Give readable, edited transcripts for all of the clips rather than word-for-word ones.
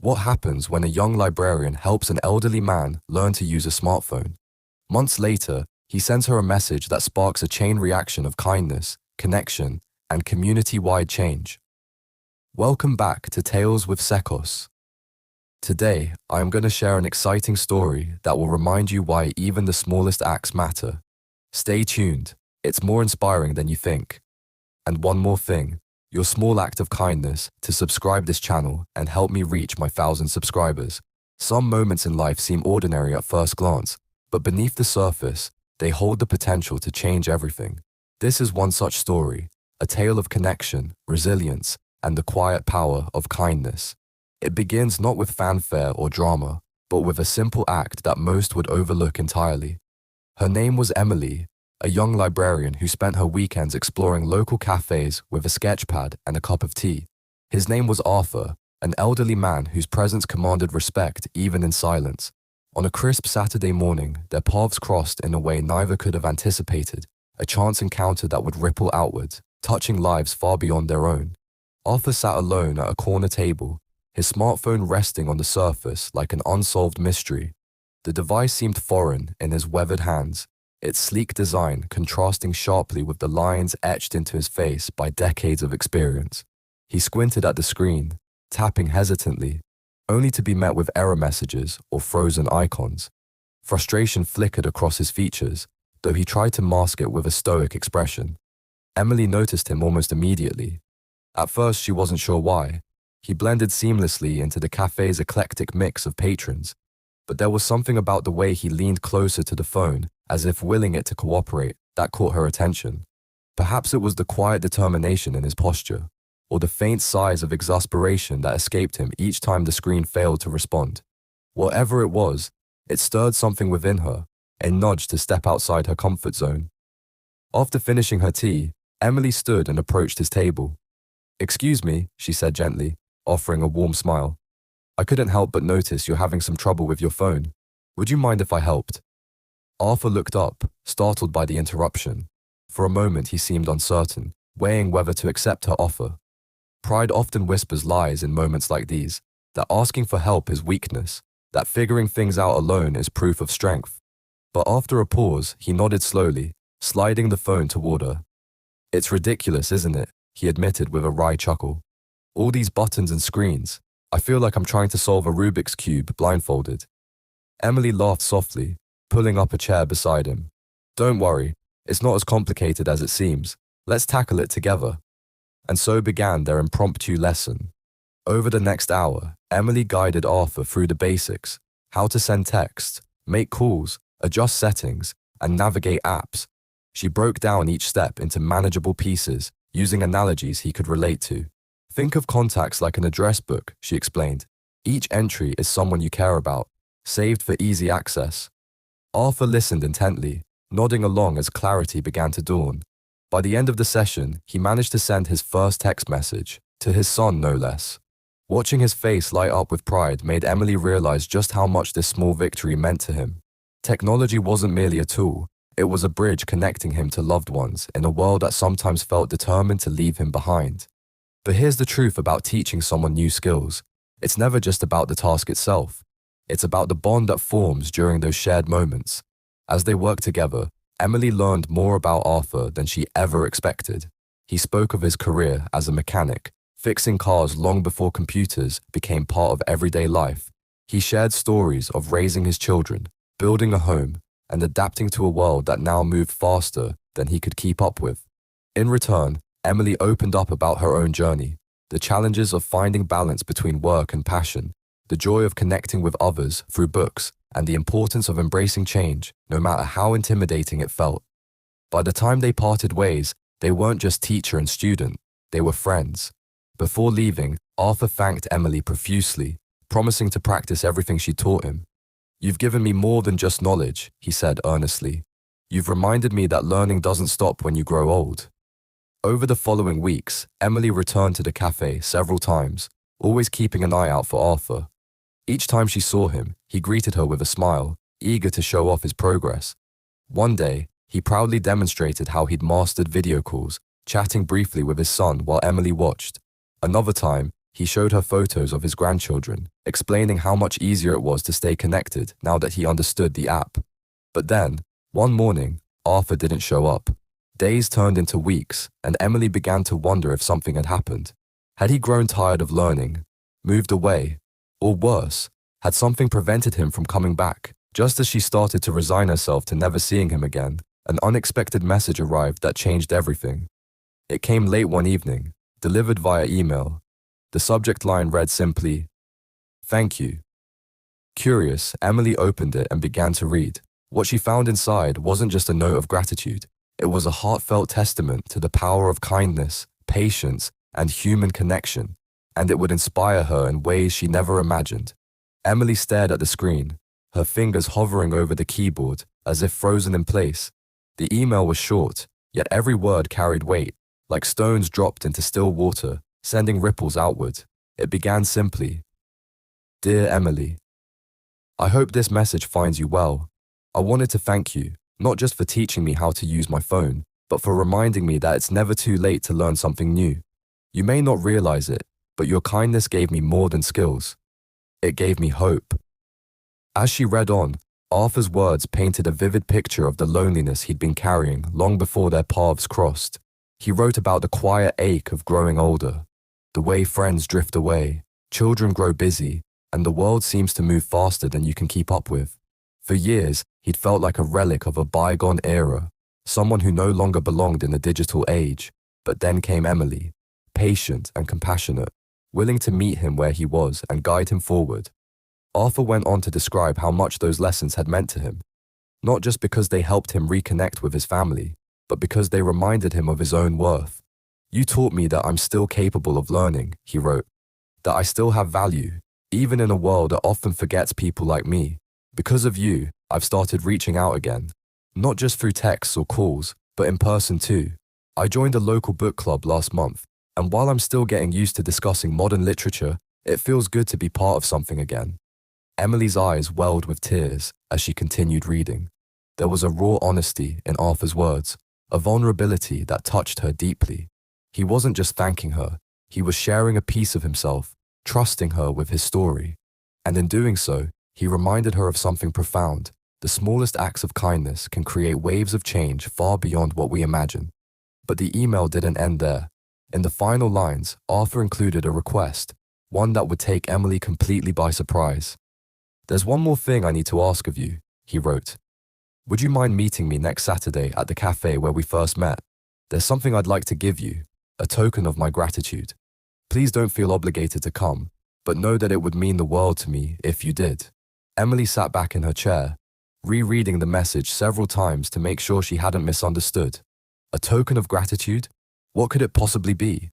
What happens when a young librarian helps an elderly man learn to use a smartphone? Months later, he sends her a message that sparks a chain reaction of kindness, connection, and community-wide change. Welcome back to Tales with Sekos. Today, I am going to share an exciting story that will remind you why even the smallest acts matter. Stay tuned, it's more inspiring than you think. And one more thing, your small act of kindness to subscribe this channel and help me reach my 1,000 subscribers. Some moments in life seem ordinary at first glance, but beneath the surface, they hold the potential to change everything. This is one such story, a tale of connection, resilience, and the quiet power of kindness. It begins not with fanfare or drama, but with a simple act that most would overlook entirely. Her name was Emily, a young librarian who spent her weekends exploring local cafes with a sketchpad and a cup of tea. His name was Arthur, an elderly man whose presence commanded respect even in silence. On a crisp Saturday morning, their paths crossed in a way neither could have anticipated, a chance encounter that would ripple outward, touching lives far beyond their own. Arthur sat alone at a corner table, his smartphone resting on the surface like an unsolved mystery. The device seemed foreign in his weathered hands, its sleek design contrasting sharply with the lines etched into his face by decades of experience. He squinted at the screen, tapping hesitantly, only to be met with error messages or frozen icons. Frustration flickered across his features, though he tried to mask it with a stoic expression. Emily noticed him almost immediately. At first, she wasn't sure why. He blended seamlessly into the cafe's eclectic mix of patrons, but there was something about the way he leaned closer to the phone, as if willing it to cooperate, that caught her attention. Perhaps it was the quiet determination in his posture, or the faint sighs of exasperation that escaped him each time the screen failed to respond. Whatever it was, it stirred something within her, a nudge to step outside her comfort zone. After finishing her tea, Emily stood and approached his table. "Excuse me," she said gently, offering a warm smile. "I couldn't help but notice you're having some trouble with your phone. Would you mind if I helped?" Arthur looked up, startled by the interruption. For a moment he seemed uncertain, weighing whether to accept her offer. Pride often whispers lies in moments like these, that asking for help is weakness, that figuring things out alone is proof of strength. But after a pause, he nodded slowly, sliding the phone toward her. "It's ridiculous, isn't it?" he admitted with a wry chuckle. "All these buttons and screens. I feel like I'm trying to solve a Rubik's Cube blindfolded." Emily laughed softly, pulling up a chair beside him. "Don't worry, it's not as complicated as it seems. Let's tackle it together." And so began their impromptu lesson. Over the next hour, Emily guided Arthur through the basics: how to send text, make calls, adjust settings, and navigate apps. She broke down each step into manageable pieces, using analogies he could relate to. "Think of contacts like an address book," she explained. "Each entry is someone you care about, saved for easy access." Arthur listened intently, nodding along as clarity began to dawn. By the end of the session, he managed to send his first text message, to his son no less. Watching his face light up with pride made Emily realize just how much this small victory meant to him. Technology wasn't merely a tool, it was a bridge connecting him to loved ones in a world that sometimes felt determined to leave him behind. But here's the truth about teaching someone new skills. It's never just about the task itself. It's about the bond that forms during those shared moments. As they worked together, Emily learned more about Arthur than she ever expected. He spoke of his career as a mechanic, fixing cars long before computers became part of everyday life. He shared stories of raising his children, building a home, and adapting to a world that now moved faster than he could keep up with. In return, Emily opened up about her own journey, the challenges of finding balance between work and passion, the joy of connecting with others through books, and the importance of embracing change, no matter how intimidating it felt. By the time they parted ways, they weren't just teacher and student, they were friends. Before leaving, Arthur thanked Emily profusely, promising to practice everything she taught him. "You've given me more than just knowledge," he said earnestly. "You've reminded me that learning doesn't stop when you grow old." Over the following weeks, Emily returned to the cafe several times, always keeping an eye out for Arthur. Each time she saw him, he greeted her with a smile, eager to show off his progress. One day, he proudly demonstrated how he'd mastered video calls, chatting briefly with his son while Emily watched. Another time, He showed her photos of his grandchildren, explaining how much easier it was to stay connected now that he understood the app. But then, one morning, Arthur didn't show up. Days turned into weeks, and Emily began to wonder if something had happened. Had he grown tired of learning, moved away, or worse, had something prevented him from coming back? Just as she started to resign herself to never seeing him again, an unexpected message arrived that changed everything. It came late one evening, delivered via email. The subject line read simply, "Thank you." Curious, Emily opened it and began to read. What she found inside wasn't just a note of gratitude. It was a heartfelt testament to the power of kindness, patience, and human connection, and it would inspire her in ways she never imagined. Emily stared at the screen, her fingers hovering over the keyboard as if frozen in place. The email was short, yet every word carried weight, like stones dropped into still water, sending ripples outward. It began simply, "Dear Emily, I hope this message finds you well. I wanted to thank you, not just for teaching me how to use my phone, but for reminding me that it's never too late to learn something new. You may not realize it, but your kindness gave me more than skills. It gave me hope." As she read on, Arthur's words painted a vivid picture of the loneliness he'd been carrying long before their paths crossed. He wrote about the quiet ache of growing older, the way friends drift away, children grow busy, and the world seems to move faster than you can keep up with. For years, he'd felt like a relic of a bygone era, someone who no longer belonged in the digital age. But then came Emily, patient and compassionate, willing to meet him where he was and guide him forward. Arthur went on to describe how much those lessons had meant to him, not just because they helped him reconnect with his family, but because they reminded him of his own worth. "You taught me that I'm still capable of learning," he wrote, "that I still have value, even in a world that often forgets people like me. Because of you, I've started reaching out again, not just through texts or calls, but in person too. I joined a local book club last month, and while I'm still getting used to discussing modern literature, it feels good to be part of something again." Emily's eyes welled with tears as she continued reading. There was a raw honesty in Arthur's words, a vulnerability that touched her deeply. He wasn't just thanking her, he was sharing a piece of himself, trusting her with his story. And in doing so, he reminded her of something profound. The smallest acts of kindness can create waves of change far beyond what we imagine. But the email didn't end there. In the final lines, Arthur included a request, one that would take Emily completely by surprise. "There's one more thing I need to ask of you," he wrote. "Would you mind meeting me next Saturday at the cafe where we first met? There's something I'd like to give you, a token of my gratitude. Please don't feel obligated to come, but know that it would mean the world to me if you did." Emily sat back in her chair, rereading the message several times to make sure she hadn't misunderstood. A token of gratitude? What could it possibly be?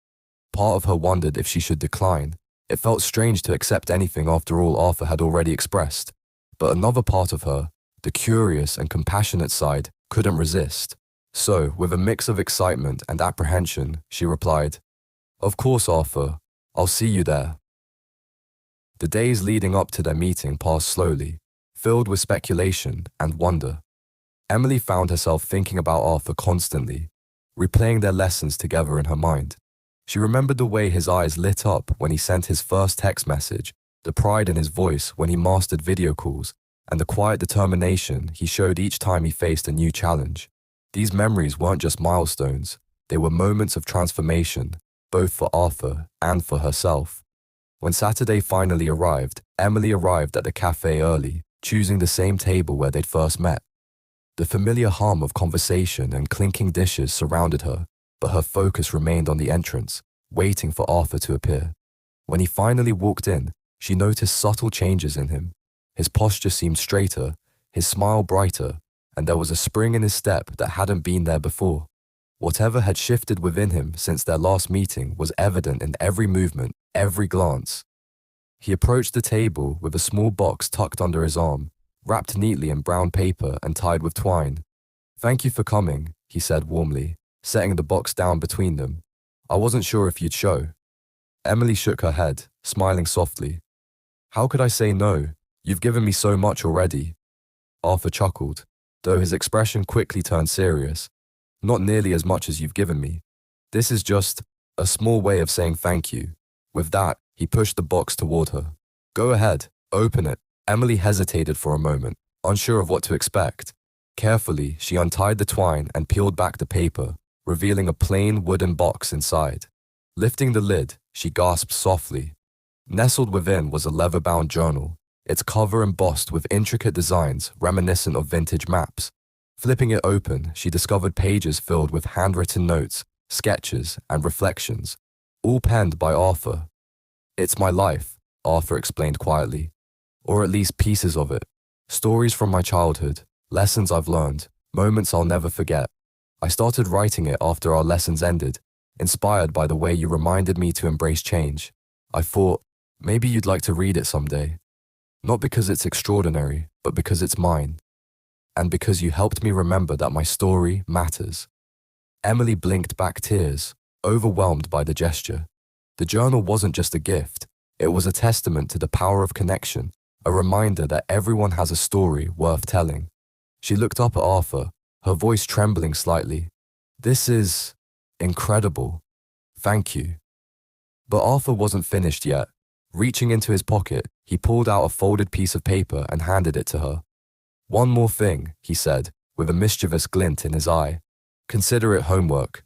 Part of her wondered if she should decline. It felt strange to accept anything after all Arthur had already expressed. But another part of her, the curious and compassionate side, couldn't resist. So, with a mix of excitement and apprehension, she replied, "Of course, Arthur. I'll see you there." The days leading up to their meeting passed slowly, filled with speculation and wonder. Emily found herself thinking about Arthur constantly, replaying their lessons together in her mind. She remembered the way his eyes lit up when he sent his first text message, the pride in his voice when he mastered video calls, and the quiet determination he showed each time he faced a new challenge. These memories weren't just milestones, they were moments of transformation, both for Arthur and for herself. When Saturday finally arrived, Emily arrived at the cafe early, choosing the same table where they'd first met. The familiar hum of conversation and clinking dishes surrounded her, but her focus remained on the entrance, waiting for Arthur to appear. When he finally walked in, she noticed subtle changes in him. His posture seemed straighter, his smile brighter, and there was a spring in his step that hadn't been there before. Whatever had shifted within him since their last meeting was evident in every movement, every glance. He approached the table with a small box tucked under his arm, wrapped neatly in brown paper and tied with twine. "Thank you for coming," he said warmly, setting the box down between them. "I wasn't sure if you'd show." Emily shook her head, smiling softly. "How could I say no? You've given me so much already." Arthur chuckled, though his expression quickly turned serious. "Not nearly as much as you've given me. This is just a small way of saying thank you." With that, He pushed the box toward her. Go ahead, open it. Emily hesitated for a moment, unsure of what to expect. Carefully, she untied the twine and peeled back the paper, revealing a plain wooden box inside. Lifting the lid, she gasped softly. Nestled within was a leather-bound journal, its cover embossed with intricate designs reminiscent of vintage maps. Flipping it open, she discovered pages filled with handwritten notes, sketches, and reflections, all penned by Arthur. It's my life, Arthur explained quietly, or at least pieces of it. Stories from my childhood, lessons I've learned, moments I'll never forget. I started writing it after our lessons ended, inspired by the way you reminded me to embrace change. I thought, maybe you'd like to read it someday. Not because it's extraordinary, but because it's mine. And because you helped me remember that my story matters. Emily blinked back tears, overwhelmed by the gesture. The journal wasn't just a gift, it was a testament to the power of connection, a reminder that everyone has a story worth telling. She looked up at Arthur, her voice trembling slightly. This is incredible. Thank you. But Arthur wasn't finished yet. Reaching into his pocket, he pulled out a folded piece of paper and handed it to her. One more thing, he said, with a mischievous glint in his eye. Consider it homework.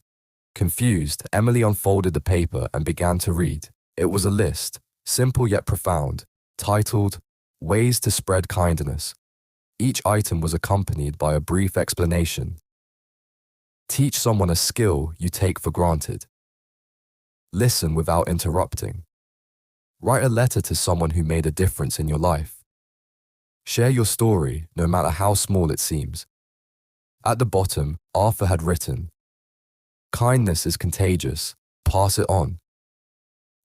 Confused, Emily unfolded the paper and began to read. It was a list, simple yet profound, titled, Ways to Spread Kindness. Each item was accompanied by a brief explanation. Teach someone a skill you take for granted. Listen without interrupting. Write a letter to someone who made a difference in your life. Share your story, no matter how small it seems. At the bottom, Arthur had written, Kindness is contagious. Pass it on.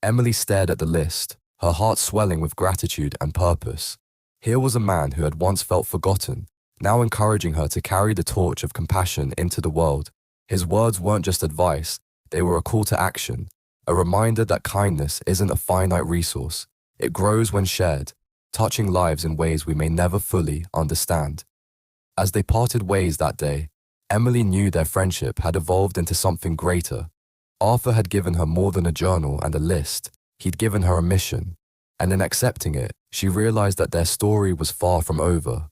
Emily stared at the list, her heart swelling with gratitude and purpose. Here was a man who had once felt forgotten, now encouraging her to carry the torch of compassion into the world. His words weren't just advice, they were a call to action, a reminder that kindness isn't a finite resource. It grows when shared, touching lives in ways we may never fully understand. As they parted ways that day, Emily knew their friendship had evolved into something greater. Arthur had given her more than a journal and a list. He'd given her a mission. And in accepting it, she realized that their story was far from over.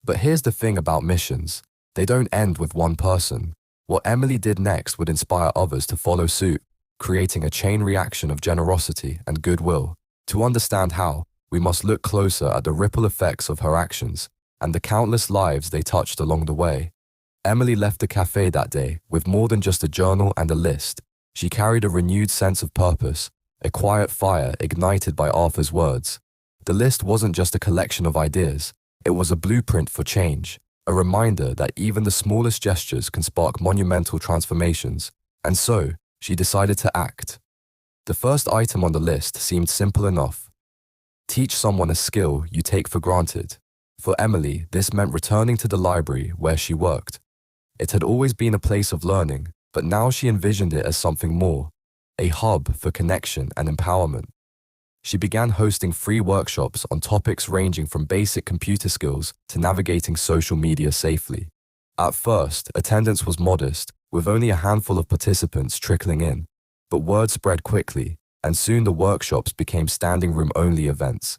But here's the thing about missions. They don't end with one person. What Emily did next would inspire others to follow suit, creating a chain reaction of generosity and goodwill. To understand how, we must look closer at the ripple effects of her actions and the countless lives they touched along the way. Emily left the cafe that day with more than just a journal and a list. She carried a renewed sense of purpose, a quiet fire ignited by Arthur's words. The list wasn't just a collection of ideas, it was a blueprint for change, a reminder that even the smallest gestures can spark monumental transformations. And so, she decided to act. The first item on the list seemed simple enough. Teach someone a skill you take for granted. For Emily, this meant returning to the library where she worked. It had always been a place of learning, but now she envisioned it as something more, a hub for connection and empowerment. She began hosting free workshops on topics ranging from basic computer skills to navigating social media safely. At first, attendance was modest, with only a handful of participants trickling in. But word spread quickly, and soon the workshops became standing room-only events.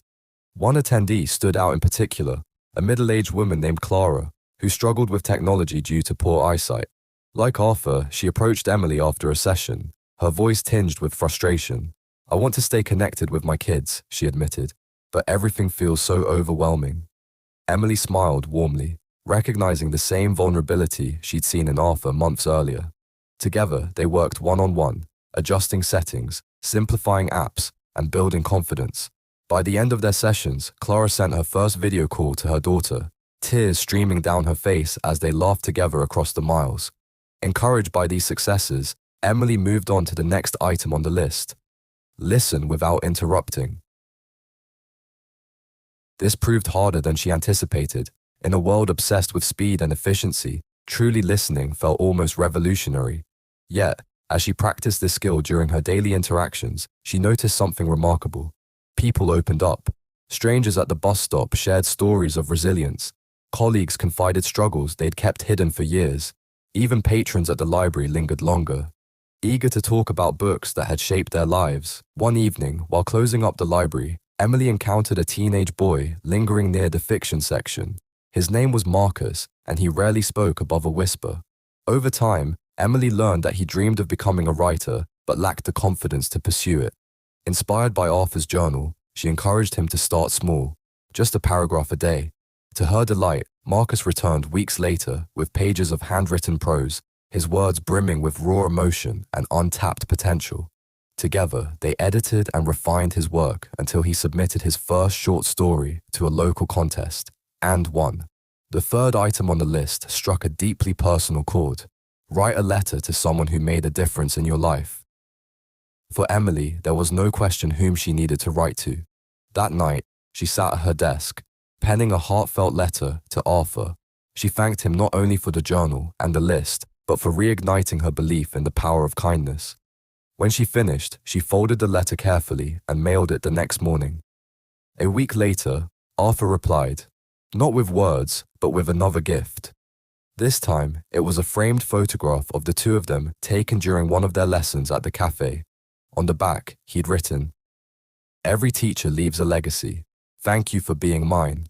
One attendee stood out in particular, a middle-aged woman named Clara, who struggled with technology due to poor eyesight. Like Arthur, she approached Emily after a session, her voice tinged with frustration. I want to stay connected with my kids, she admitted, but everything feels so overwhelming. Emily smiled warmly, recognizing the same vulnerability she'd seen in Arthur months earlier. Together, they worked one-on-one, adjusting settings, simplifying apps, and building confidence. By the end of their sessions, Clara sent her first video call to her daughter, tears streaming down her face as they laughed together across the miles. Encouraged by these successes, Emily moved on to the next item on the list. Listen without interrupting. This proved harder than she anticipated. In a world obsessed with speed and efficiency, truly listening felt almost revolutionary. Yet, as she practiced this skill during her daily interactions, she noticed something remarkable. People opened up. Strangers at the bus stop shared stories of resilience. Colleagues confided struggles they'd kept hidden for years. Even patrons at the library lingered longer. eager to talk about books that had shaped their lives. One evening, while closing up the library, Emily encountered a teenage boy lingering near the fiction section. His name was Marcus, and he rarely spoke above a whisper. Over time, Emily learned that he dreamed of becoming a writer, but lacked the confidence to pursue it. Inspired by Arthur's journal, she encouraged him to start small, just a paragraph a day. To her delight, Marcus returned weeks later with pages of handwritten prose, his words brimming with raw emotion and untapped potential. Together, they edited and refined his work until he submitted his first short story to a local contest, and won. The third item on the list struck a deeply personal chord. Write a letter to someone who made a difference in your life. For Emily, there was no question whom she needed to write to. That night, she sat at her desk, penning a heartfelt letter to Arthur. She thanked him not only for the journal and the list, but for reigniting her belief in the power of kindness. When she finished, she folded the letter carefully and mailed it the next morning. A week later, Arthur replied, not with words, but with another gift. This time, it was a framed photograph of the two of them taken during one of their lessons at the cafe. On the back, he'd written, "Every teacher leaves a legacy. Thank you for being mine."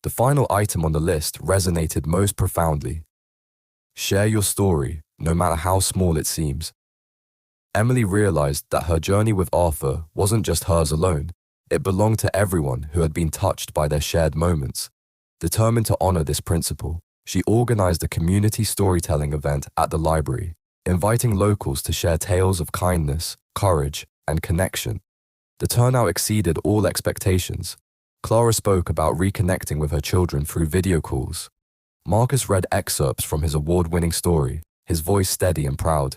The final item on the list resonated most profoundly. Share your story, no matter how small it seems. Emily realized that her journey with Arthur wasn't just hers alone. It belonged to everyone who had been touched by their shared moments. Determined to honor this principle, she organized a community storytelling event at the library, inviting locals to share tales of kindness, courage, and connection. The turnout exceeded all expectations. Clara spoke about reconnecting with her children through video calls. Marcus read excerpts from his award-winning story, his voice steady and proud.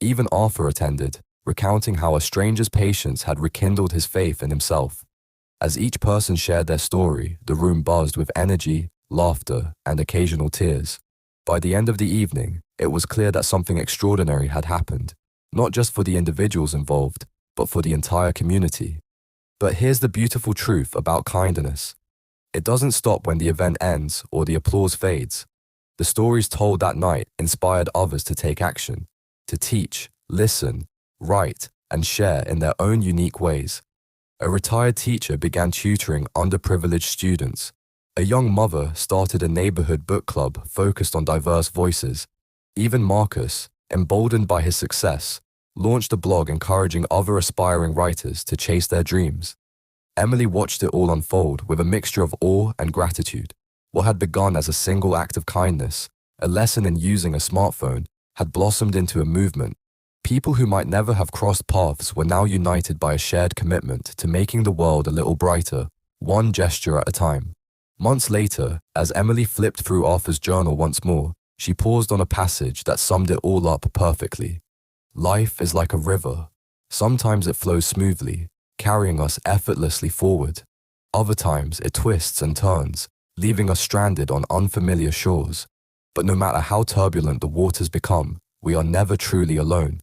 Even Arthur attended, recounting how a stranger's patience had rekindled his faith in himself. As each person shared their story, the room buzzed with energy, laughter, and occasional tears. By the end of the evening, it was clear that something extraordinary had happened, not just for the individuals involved, but for the entire community. But here's the beautiful truth about kindness. It doesn't stop when the event ends or the applause fades. The stories told that night inspired others to take action, to teach, listen, write, and share in their own unique ways. A retired teacher began tutoring underprivileged students. A young mother started a neighborhood book club focused on diverse voices. Even Marcus, emboldened by his success, launched a blog encouraging other aspiring writers to chase their dreams. Emily watched it all unfold with a mixture of awe and gratitude. What had begun as a single act of kindness, a lesson in using a smartphone, had blossomed into a movement. People who might never have crossed paths were now united by a shared commitment to making the world a little brighter, one gesture at a time. Months later, as Emily flipped through Arthur's journal once more, she paused on a passage that summed it all up perfectly. Life is like a river. Sometimes it flows smoothly, carrying us effortlessly forward. Other times it twists and turns, leaving us stranded on unfamiliar shores. But no matter how turbulent the waters become, we are never truly alone.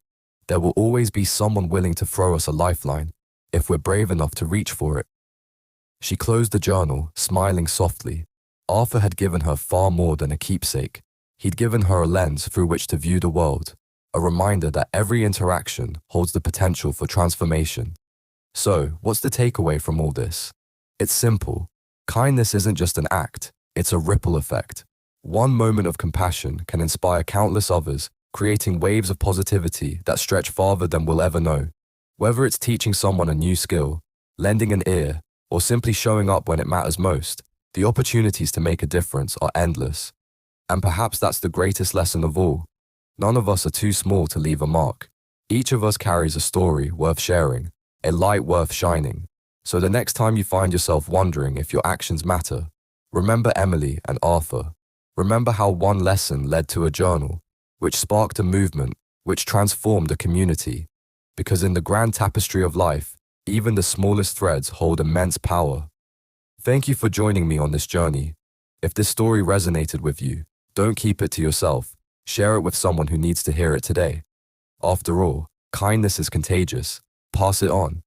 There will always be someone willing to throw us a lifeline, if we're brave enough to reach for it. She closed the journal, smiling softly. Arthur had given her far more than a keepsake. He'd given her a lens through which to view the world, a reminder that every interaction holds the potential for transformation. So, what's the takeaway from all this? It's simple. Kindness isn't just an act, it's a ripple effect. One moment of compassion can inspire countless others, creating waves of positivity that stretch farther than we'll ever know. Whether it's teaching someone a new skill, lending an ear, or simply showing up when it matters most, the opportunities to make a difference are endless. And perhaps that's the greatest lesson of all. None of us are too small to leave a mark. Each of us carries a story worth sharing, a light worth shining. So the next time you find yourself wondering if your actions matter, remember Emily and Arthur. Remember how one lesson led to a journal, which sparked a movement, which transformed a community. Because in the grand tapestry of life, even the smallest threads hold immense power. Thank you for joining me on this journey. If this story resonated with you, don't keep it to yourself. Share it with someone who needs to hear it today. After all, kindness is contagious. Pass it on.